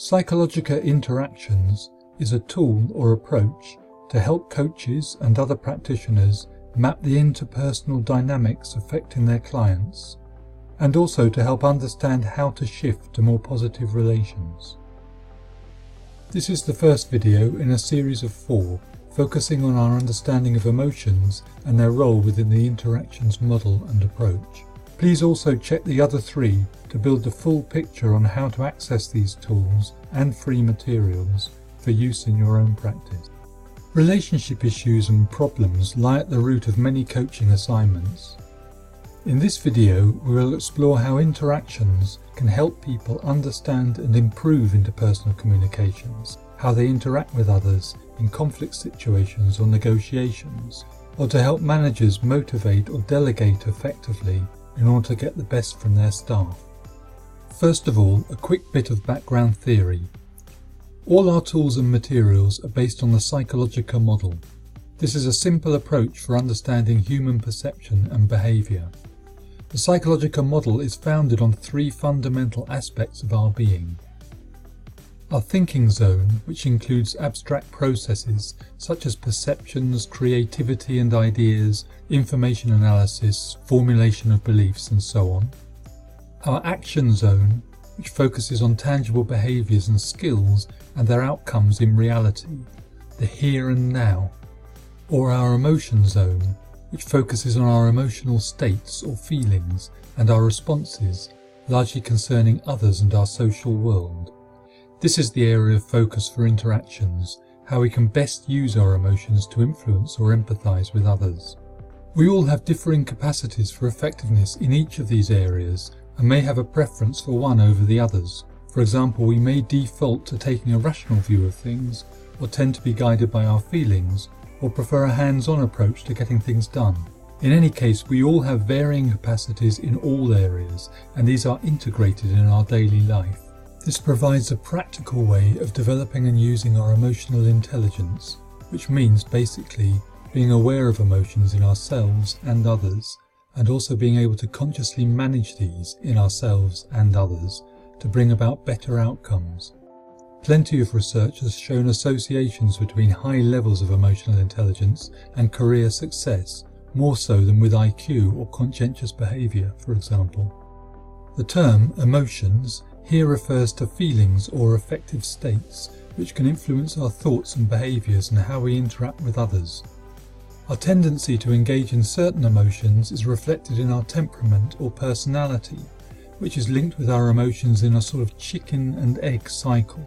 Psychologica Interactions is a tool or approach to help coaches and other practitioners map the interpersonal dynamics affecting their clients, and also to help understand how to shift to more positive relations. This is the first video in a series of 4, focusing on our understanding of emotions and their role within the interactions model and approach. Please also check the other 3 to build the full picture on how to access these tools and free materials for use in your own practice. Relationship issues and problems lie at the root of many coaching assignments. In this video, we will explore how interactions can help people understand and improve interpersonal communications, how they interact with others in conflict situations or negotiations, or to help managers motivate or delegate effectively in order to get the best from their staff. First of all, a quick bit of background theory. All our tools and materials are based on the Psychologica model. This is a simple approach for understanding human perception and behaviour. The Psychologica model is founded on 3 fundamental aspects of our being. Our thinking zone, which includes abstract processes such as perceptions, creativity and ideas, information analysis, formulation of beliefs and so on. Our action zone, which focuses on tangible behaviours and skills and their outcomes in reality, the here and now. Or our emotion zone, which focuses on our emotional states or feelings and our responses, largely concerning others and our social world. This is the area of focus for interactions, how we can best use our emotions to influence or empathise with others. We all have differing capacities for effectiveness in each of these areas and may have a preference for one over the others. For example, we may default to taking a rational view of things, or tend to be guided by our feelings, or prefer a hands-on approach to getting things done. In any case, we all have varying capacities in all areas, and these are integrated in our daily life. This provides a practical way of developing and using our emotional intelligence, which means basically being aware of emotions in ourselves and others, and also being able to consciously manage these in ourselves and others to bring about better outcomes. Plenty of research has shown associations between high levels of emotional intelligence and career success, more so than with IQ or conscientious behaviour, for example. The term emotions here refers to feelings or affective states which can influence our thoughts and behaviours and how we interact with others. Our tendency to engage in certain emotions is reflected in our temperament or personality, which is linked with our emotions in a sort of chicken and egg cycle.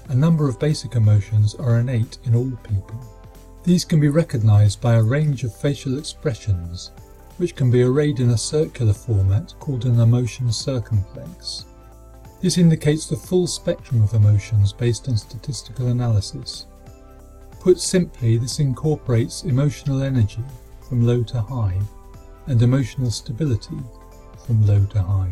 A number of basic emotions are innate in all people. These can be recognised by a range of facial expressions, which can be arrayed in a circular format called an emotion circumplex. This indicates the full spectrum of emotions based on statistical analysis. Put simply, this incorporates emotional energy from low to high and emotional stability from low to high.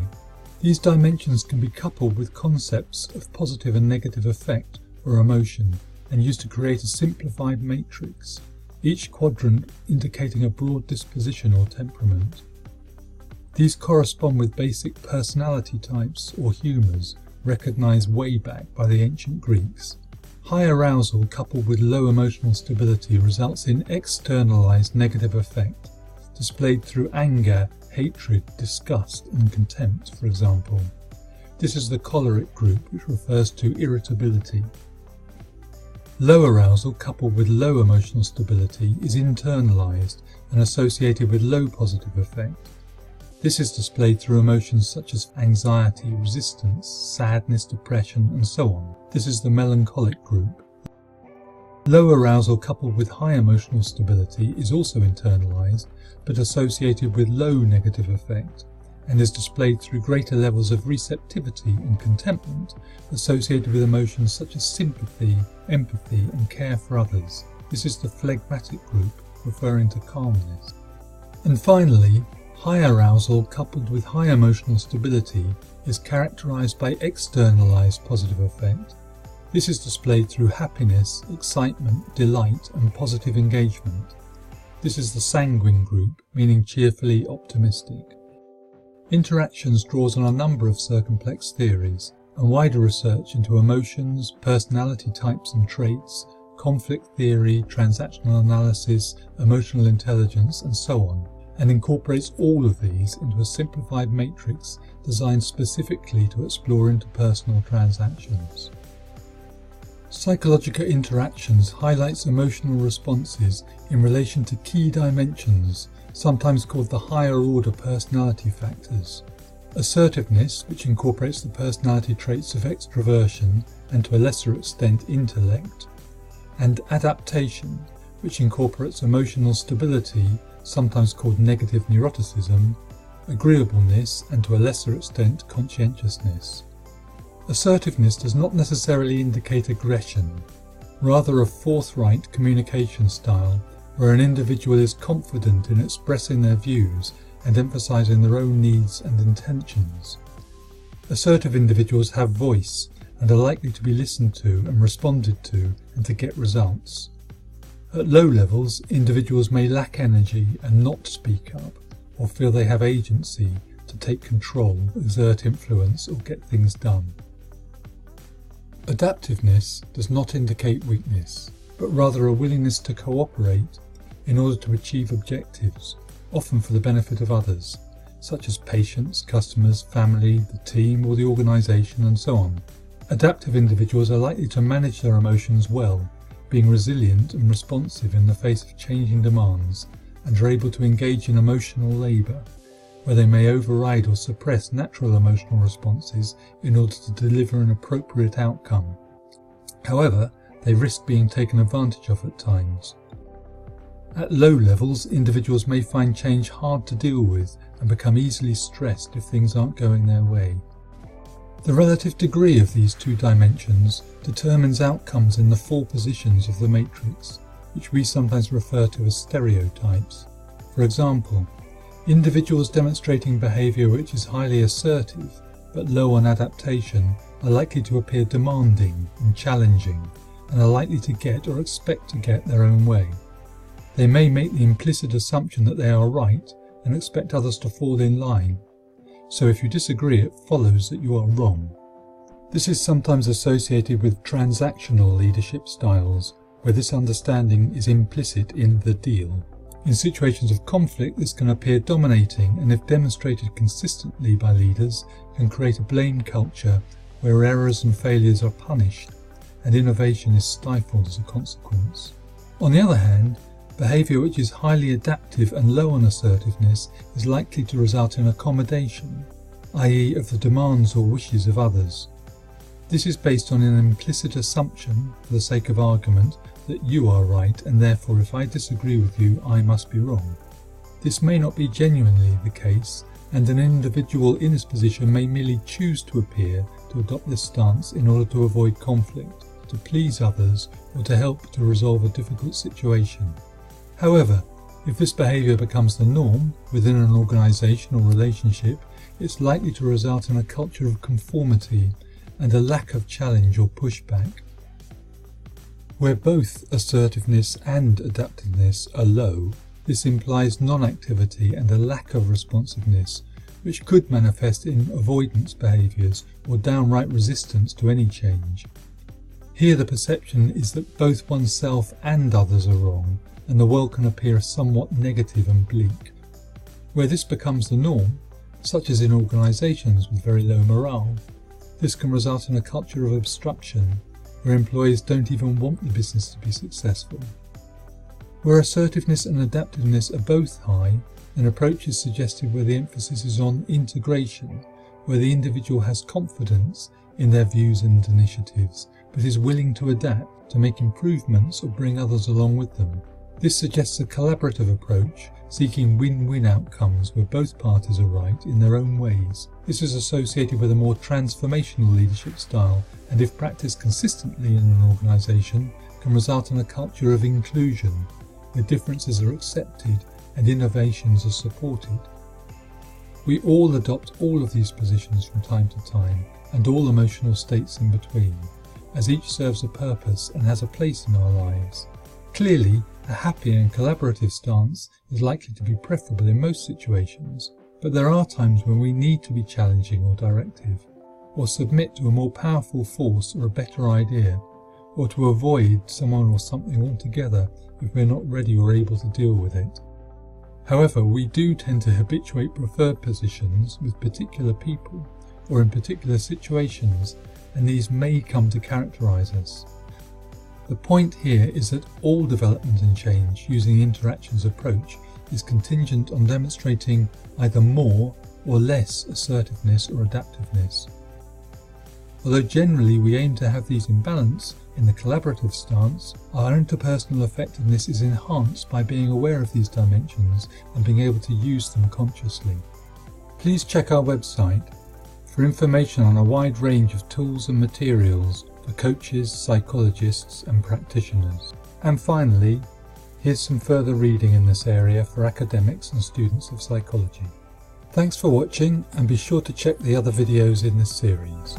These dimensions can be coupled with concepts of positive and negative effect or emotion and used to create a simplified matrix, each quadrant indicating a broad disposition or temperament. These correspond with basic personality types or humours recognised way back by the ancient Greeks. High arousal coupled with low emotional stability results in externalised negative effect, displayed through anger, hatred, disgust and contempt, for example. This is the choleric group, which refers to irritability. Low arousal coupled with low emotional stability is internalised and associated with low positive effect. This is displayed through emotions such as anxiety, resistance, sadness, depression and so on. This is the melancholic group. Low arousal coupled with high emotional stability is also internalised but associated with low negative effect and is displayed through greater levels of receptivity and contentment associated with emotions such as sympathy, empathy and care for others. This is the phlegmatic group, referring to calmness. And finally, high arousal coupled with high emotional stability is characterised by externalised positive effect. This is displayed through happiness, excitement, delight and positive engagement. This is the sanguine group, meaning cheerfully optimistic. Interactions draws on a number of circumplex theories, and wider research into emotions, personality types and traits, conflict theory, transactional analysis, emotional intelligence, and so on, and incorporates all of these into a simplified matrix designed specifically to explore interpersonal transactions. Psychologica Interactions highlights emotional responses in relation to key dimensions, sometimes called the higher order personality factors. Assertiveness, which incorporates the personality traits of extroversion and to a lesser extent intellect, and adaptation, which incorporates emotional stability, sometimes called negative neuroticism, agreeableness, and to a lesser extent conscientiousness. Assertiveness does not necessarily indicate aggression, rather a forthright communication style where an individual is confident in expressing their views and emphasizing their own needs and intentions. Assertive individuals have voice and are likely to be listened to and responded to and to get results. At low levels, individuals may lack energy and not speak up, or feel they have agency to take control, exert influence, or get things done. Adaptiveness does not indicate weakness, but rather a willingness to cooperate in order to achieve objectives, often for the benefit of others, such as patients, customers, family, the team, or the organisation, and so on. Adaptive individuals are likely to manage their emotions well, being resilient and responsive in the face of changing demands, and are able to engage in emotional labour, where they may override or suppress natural emotional responses in order to deliver an appropriate outcome. However, they risk being taken advantage of at times. At low levels, individuals may find change hard to deal with and become easily stressed if things aren't going their way. The relative degree of these two dimensions determines outcomes in the four positions of the matrix, which we sometimes refer to as stereotypes. For example, individuals demonstrating behaviour which is highly assertive but low on adaptation are likely to appear demanding and challenging, and are likely to get or expect to get their own way. They may make the implicit assumption that they are right and expect others to fall in line. So if you disagree, it follows that you are wrong. This is sometimes associated with transactional leadership styles, where this understanding is implicit in the deal. In situations of conflict, this can appear dominating, and if demonstrated consistently by leaders, can create a blame culture where errors and failures are punished, and innovation is stifled as a consequence. On the other hand, behaviour which is highly adaptive and low on assertiveness is likely to result in accommodation, i.e. of the demands or wishes of others. This is based on an implicit assumption, for the sake of argument, that you are right, and therefore if I disagree with you, I must be wrong. This may not be genuinely the case, and an individual in this position may merely choose to appear to adopt this stance in order to avoid conflict, to please others, or to help to resolve a difficult situation. However, if this behaviour becomes the norm within an organisation or relationship, it's likely to result in a culture of conformity and a lack of challenge or pushback. Where both assertiveness and adaptiveness are low, this implies non-activity and a lack of responsiveness, which could manifest in avoidance behaviours or downright resistance to any change. Here the perception is that both oneself and others are wrong, and the world can appear somewhat negative and bleak. Where this becomes the norm, such as in organisations with very low morale, this can result in a culture of obstruction, where employees don't even want the business to be successful. Where assertiveness and adaptiveness are both high, an approach is suggested where the emphasis is on integration, where the individual has confidence in their views and initiatives, but is willing to adapt, to make improvements or bring others along with them. This suggests a collaborative approach, seeking win-win outcomes where both parties are right in their own ways. This is associated with a more transformational leadership style, and if practiced consistently in an organisation, can result in a culture of inclusion, where differences are accepted and innovations are supported. We all adopt all of these positions from time to time, and all emotional states in between, as each serves a purpose and has a place in our lives. Clearly, a happy and collaborative stance is likely to be preferable in most situations, but there are times when we need to be challenging or directive. or submit to a more powerful force or a better idea, or to avoid someone or something altogether if we're not ready or able to deal with it. However, we do tend to habituate preferred positions with particular people or in particular situations, and these may come to characterize us. The point here is that all development and change using the interactions approach is contingent on demonstrating either more or less assertiveness or adaptiveness. Although generally we aim to have these in balance, in the collaborative stance, our interpersonal effectiveness is enhanced by being aware of these dimensions and being able to use them consciously. Please check our website for information on a wide range of tools and materials for coaches, psychologists and practitioners. And finally, here's some further reading in this area for academics and students of psychology. Thanks for watching, and be sure to check the other videos in this series.